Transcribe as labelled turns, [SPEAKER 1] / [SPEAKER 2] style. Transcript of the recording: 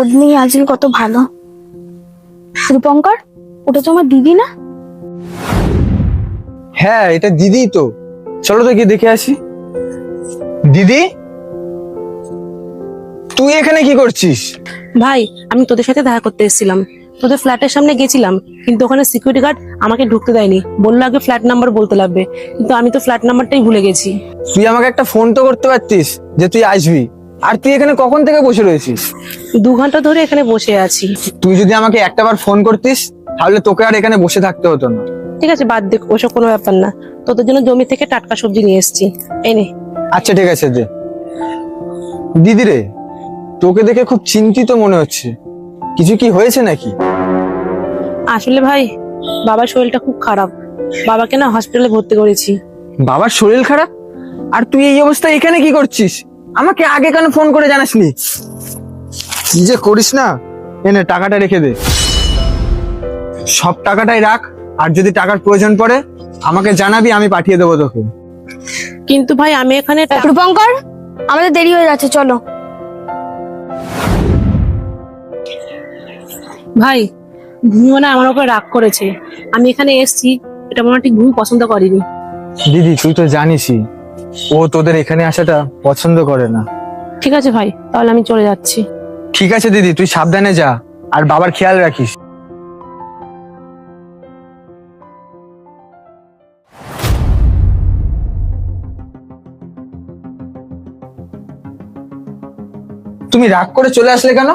[SPEAKER 1] বদনি আজল কত ভালো। রূপঙ্কর, ওটা তো আমার দিদি না?
[SPEAKER 2] হ্যাঁ, এটা দিদি তো। চলো তো গিয়ে দেখে আসি। দিদি, তুই এখানে কি করছিস?
[SPEAKER 3] ভাই, আমি তোদের সাথে দেখা করতে এসেছিলাম। তোদের ফ্ল্যাটের সামনে গেছিলাম, কিন্তু ওখানে সিকিউরিটি গার্ড আমাকে ঢুকতে দেয়নি। বললো আগে ফ্ল্যাট নাম্বার বলতে লাগবে, কিন্তু আমি তো ফ্ল্যাট নাম্বারটাই ভুলে গেছি।
[SPEAKER 2] তুই আমাকে একটা ফোন তো করতে পারতিস যে তুই আসবি। আর তুই এখানে কখন থেকে বসে রয়েছিস?
[SPEAKER 3] 2 ঘন্টা ধরে এখানে বসে আছি।
[SPEAKER 2] তুই যদি আমাকে একটাবার ফোন করতিস তাহলে তোকে আর এখানে বসে থাকতে হতো না।
[SPEAKER 3] ঠিক আছে, বাদ দে, ওসব কোনো ব্যাপার না। তোদের জন্য জমি থেকে টাটকা সবজি নিয়ে এসেছি, এই নে।
[SPEAKER 2] আচ্ছা ঠিক আছে, দে। দিদি রে, তোকে দেখে খুব চিন্তিত মনে হচ্ছে। কিছু কি হয়েছে নাকি?
[SPEAKER 3] আসলে ভাই, বাবার শরীরটা খুব খারাপ। বাবাকে না হসপিটালে ভর্তি করেছি।
[SPEAKER 2] বাবার শরীর খারাপ? আর তুই এই অবস্থায় এখানে কি করছিস? আমাকে আগে কেন ফোন করে জানাসনি? কি যে করিস না। এনে টাকাটা রেখে দে। সব টাকাটাই রাখ, আর যদি টাকার প্রয়োজন পড়ে আমাকে জানাবি, আমি পাঠিয়ে দেবো তোকে।
[SPEAKER 3] কিন্তু ভাই, আমি এখানে
[SPEAKER 1] রূপঙ্কর, আমাদের দেরি হয়ে যাচ্ছে, চলো।
[SPEAKER 3] ভাই, ভূমি মনে হয় আমার উপর রাগ করেছে। আমি এখানে এসেছি, এটা মনে হয় ঠিক ভূমি পছন্দ করেনি।
[SPEAKER 2] দিদি, তুই তো জানিসই ও তোদের এখানে আসাটা পছন্দ করে না।
[SPEAKER 3] ঠিক আছে ভাই, তাহলে আমি চলে যাচ্ছি।
[SPEAKER 2] ঠিক আছে দিদি, তুই সাবধানে যা, আর বাবার খেয়াল রাখিস। তুমি রাগ করে চলে আসলে কেন?